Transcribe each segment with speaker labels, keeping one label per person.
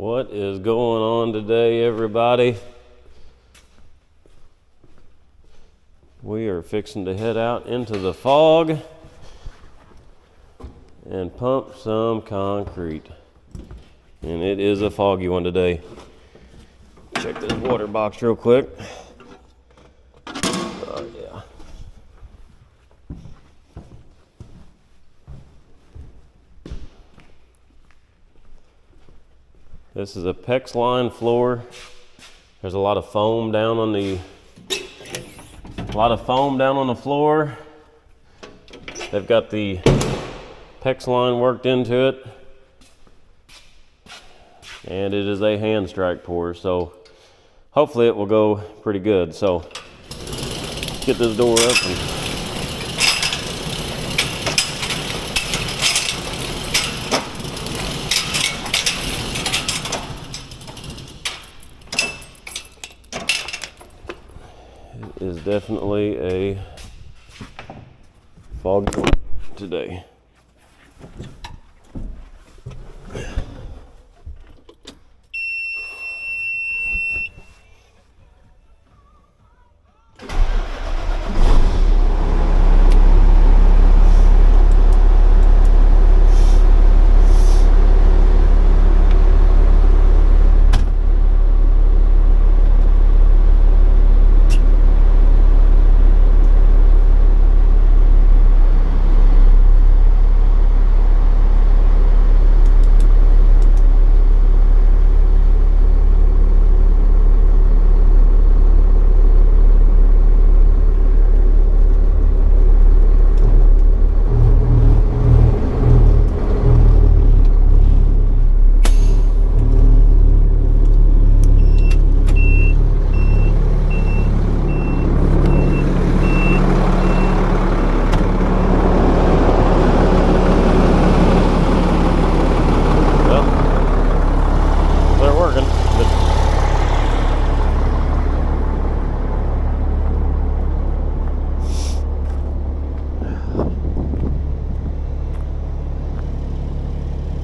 Speaker 1: What is going on today, everybody? We are fixing to head out into the fog and pump some concrete. And it is a foggy one today. Check this water box real quick. Oh yeah. This is a PEX line floor. There's a lot of foam down on the floor. They've got the PEX line worked into it, and it is a hand strike pour, so hopefully it will go pretty good. So get this door up and is definitely a foggy one today.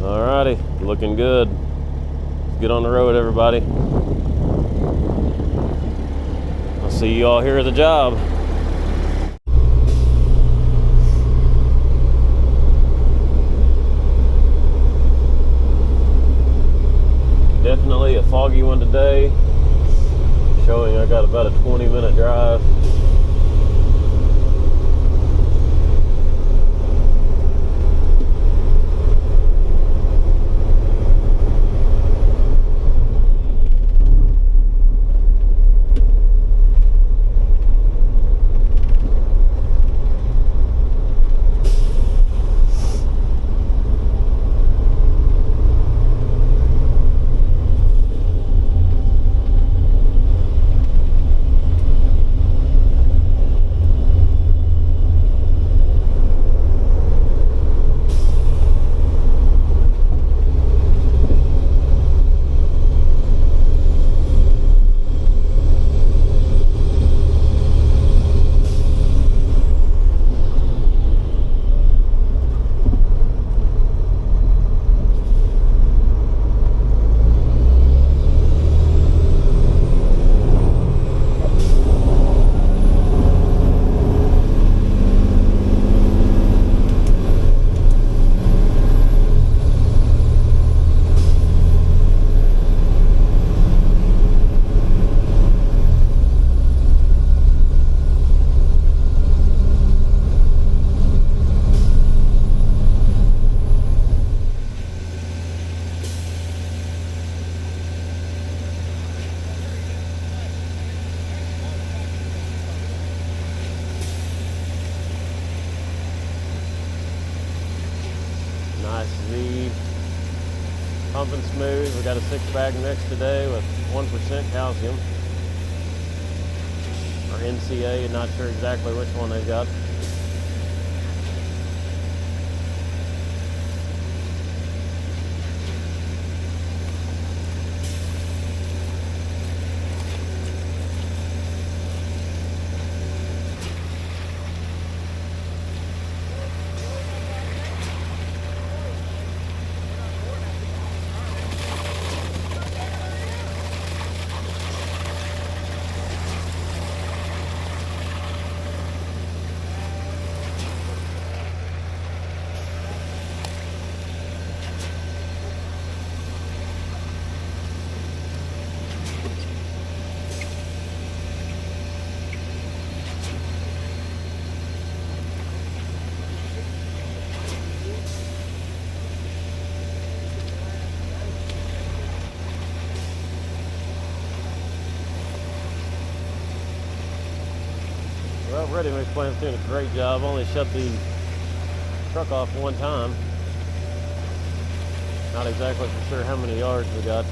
Speaker 1: Alrighty, looking good. Let's get on the road, everybody. I'll see you all here at the job. Definitely a foggy one today. Showing I got about a 20-minute drive. Nice Z, pumping smooth. We got a 6-bag mix today with 1% calcium, or NCA, not sure exactly which one they got. Well, ready mix plant's doing a great job. Only shut the truck off one time. Not exactly for sure how many yards we got.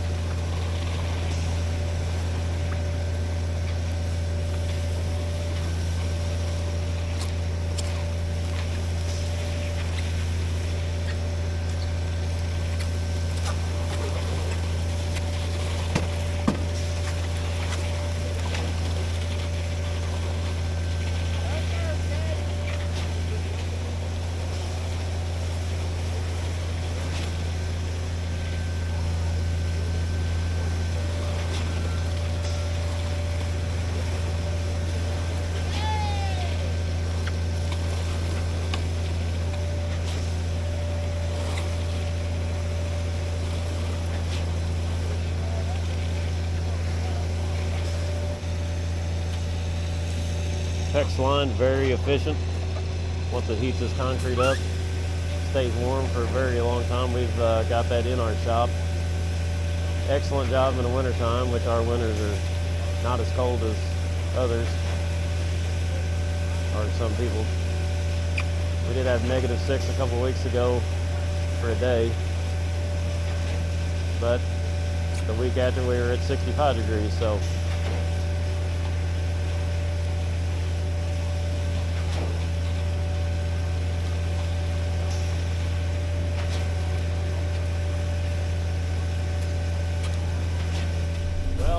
Speaker 1: PEX line, very efficient. Once it heats this concrete up, stays warm for a very long time. We've got that in our shop. Excellent job in the winter time, which our winters are not as cold as others, or some people. We did have -6 a couple weeks ago for a day, but the week after we were at 65 degrees, so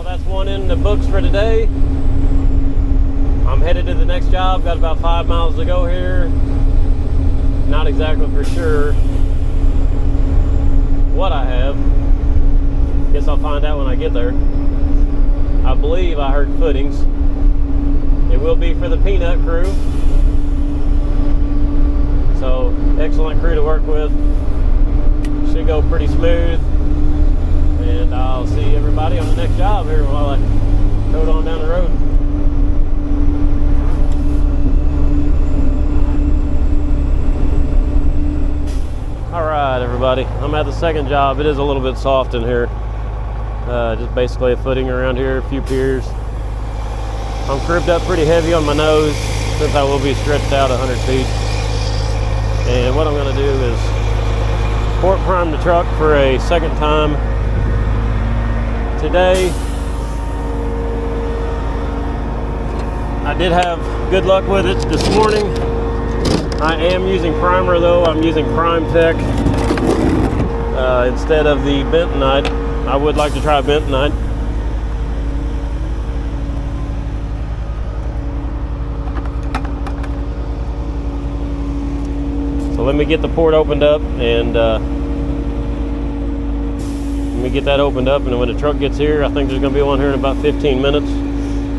Speaker 1: that's one in the books for today. I'm headed to the next job. Got about 5 miles to go here. Not exactly for sure what I have. Guess I'll find out when I get there. I believe I heard footings. It will be for the peanut crew. So excellent crew to work with. Should go pretty smooth. And I'll see everybody on the next job here while I tote on down the road. All right, everybody. I'm at the second job. It is a little bit soft in here. Just basically a footing around here, a few piers. I'm cribbed up pretty heavy on my nose since I will be stretched out 100 feet. And what I'm going to do is port prime the truck for a second time today. I did have good luck with it this morning. I am using primer though. I'm using Primetech instead of the bentonite. I would like to try bentonite. So let me get the port opened up and let me get that opened up, and then when the truck gets here, I think there's going to be one here in about 15 minutes.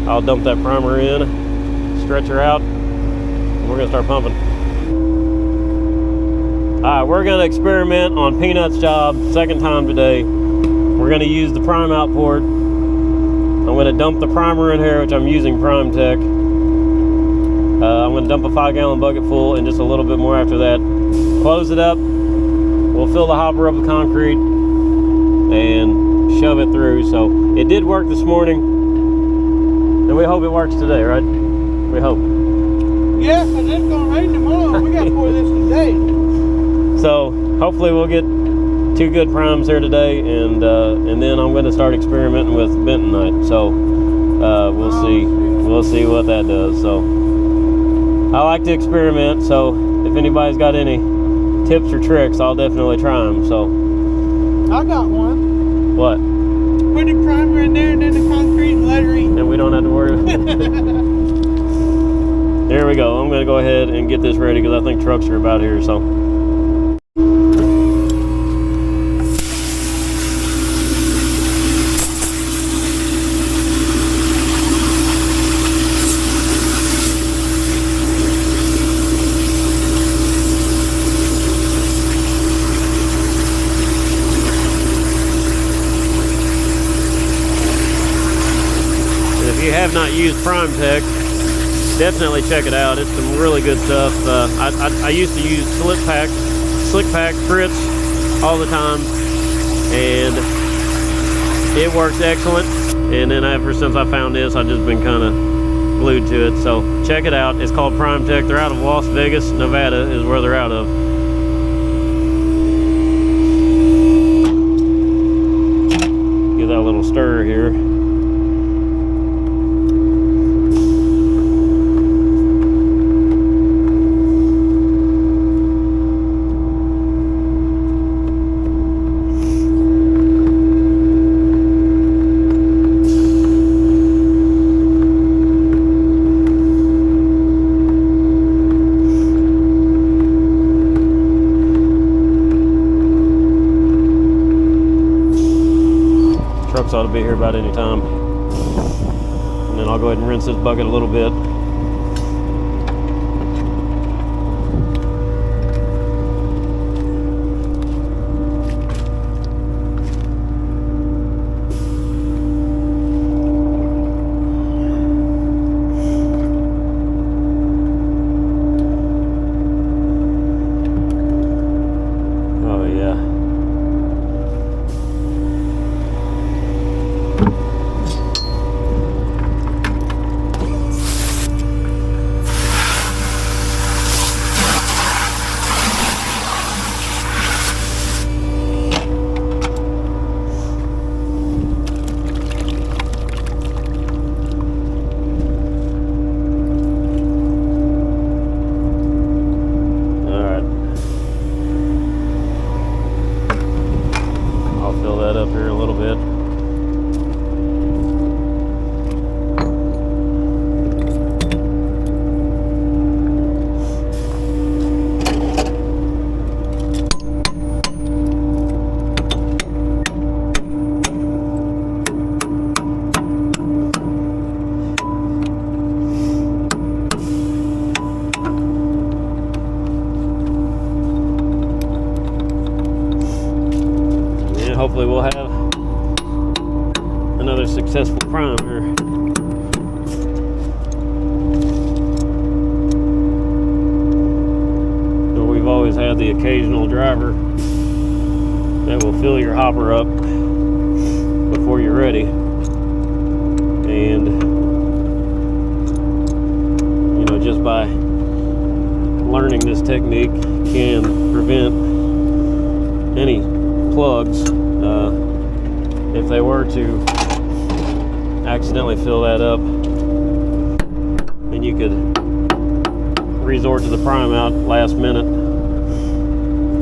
Speaker 1: I'll dump that primer in, stretch her out, and we're going to start pumping. Alright, we're going to experiment on Peanut's job, second time today. We're going to use the prime out port. I'm going to dump the primer in here, which I'm using Primetech. I'm going to dump a 5-gallon bucket full and just a little bit more after that. Close it up. We'll fill the hopper up with concrete and shove it through. So it did work this morning, and we hope it works today, right? We hope.
Speaker 2: Yeah, because it's going to rain tomorrow. We got to pour this today.
Speaker 1: So hopefully we'll get 2 good primes here today, and then I'm going to start experimenting with bentonite. So we'll see what that does. So I like to experiment. So if anybody's got any tips or tricks, I'll definitely try them. So
Speaker 2: I got one.
Speaker 1: What?
Speaker 2: Put the primer in there and then the concrete and let her eat.
Speaker 1: And we don't have to worry about it. There we go. I'm going to go ahead and get this ready because I think trucks are about here. So. If you have not used Primetech, definitely check it out. It's some really good stuff. I used to use slick pack Fritz all the time, and it works excellent. And then ever since I found this, I've just been kind of glued to it. So check it out. It's called Primetech. They're out of Las Vegas, Nevada is where they're out of. Give that a little stir here. Trucks ought to be here about any time. And then I'll go ahead and rinse this bucket a little bit. Oh yeah. Fill that up here a little bit. Hopefully we'll have another successful prime here. So we've always had the occasional driver that will fill your hopper up before you're ready. And, you know, just by learning this technique can prevent any plugs. If they were to accidentally fill that up, then you could resort to the prime out last minute,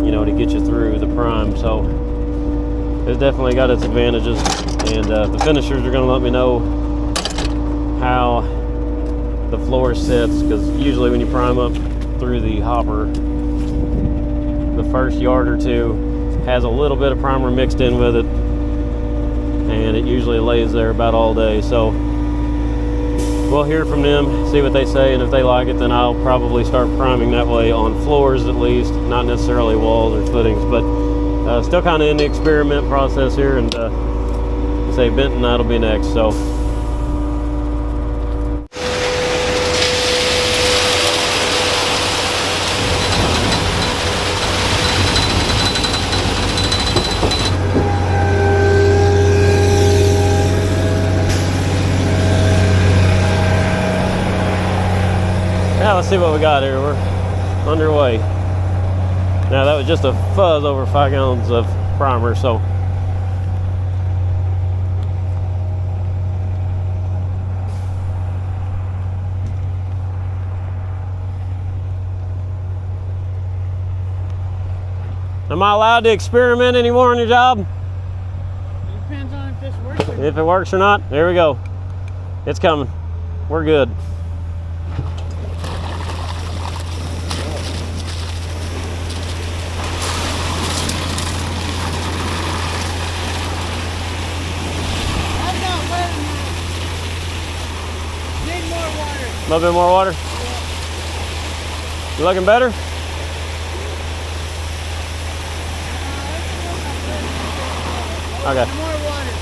Speaker 1: you know, to get you through the prime. So it's definitely got its advantages, and the finishers are going to let me know how the floor sits, because usually when you prime up through the hopper, the first yard or two has a little bit of primer mixed in with it, and it usually lays there about all day. So we'll hear from them, see what they say, and if they like it, then I'll probably start priming that way on floors at least, not necessarily walls or footings. But still kind of in the experiment process here, and say Benton, that'll be next. So yeah, let's see what we got here. We're underway. Now that was just a fuzz over 5 gallons of primer, so am I allowed to experiment anymore on your job?
Speaker 2: It depends on if this works.
Speaker 1: If it works or not, there we go. It's coming. We're good. A little bit more water?
Speaker 2: Yeah.
Speaker 1: You looking better? Okay.
Speaker 2: More water.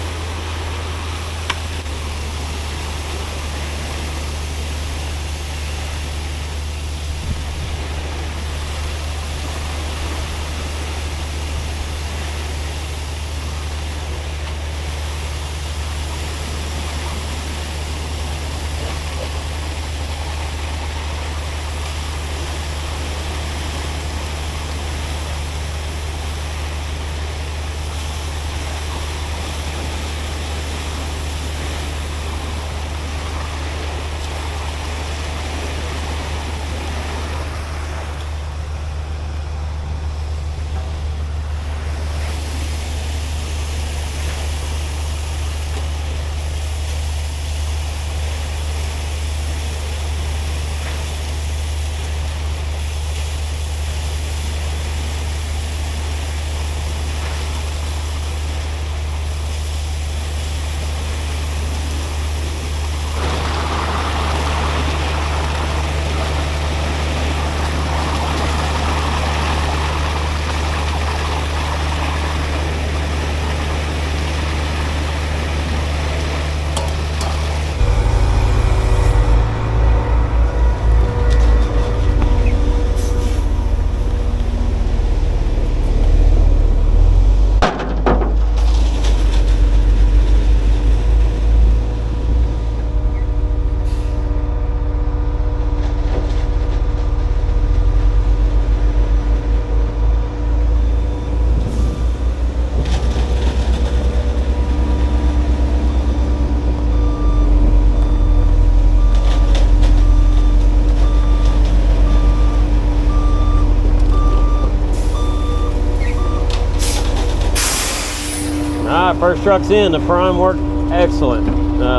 Speaker 1: Alright, first truck's in. The prime worked excellent.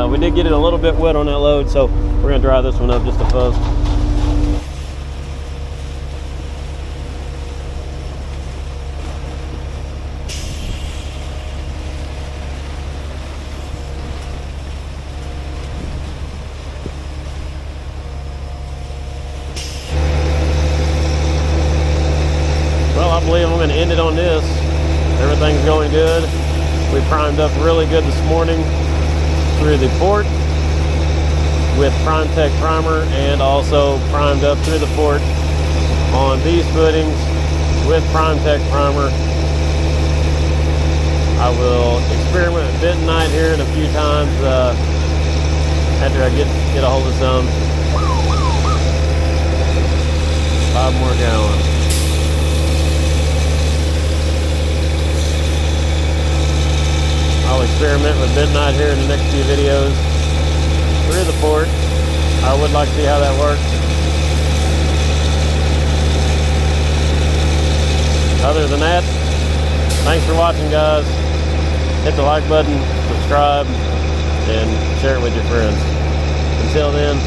Speaker 1: We did get it a little bit wet on that load, so we're going to dry this one up just a fuzz. Well, I believe I'm going to end it on this. Everything's going good. We primed up really good this morning through the port with Primetech Primer, and also primed up through the port on these footings with Primetech Primer. I will experiment with bentonite here in a few times after I get a hold of some. 5 more gallons. I'll experiment with bentonite here in the next few videos through the port. I would like to see how that works. Other than that, thanks for watching, guys. Hit the like button, subscribe, and share it with your friends. Until then,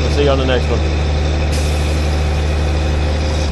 Speaker 1: we'll see you on the next one.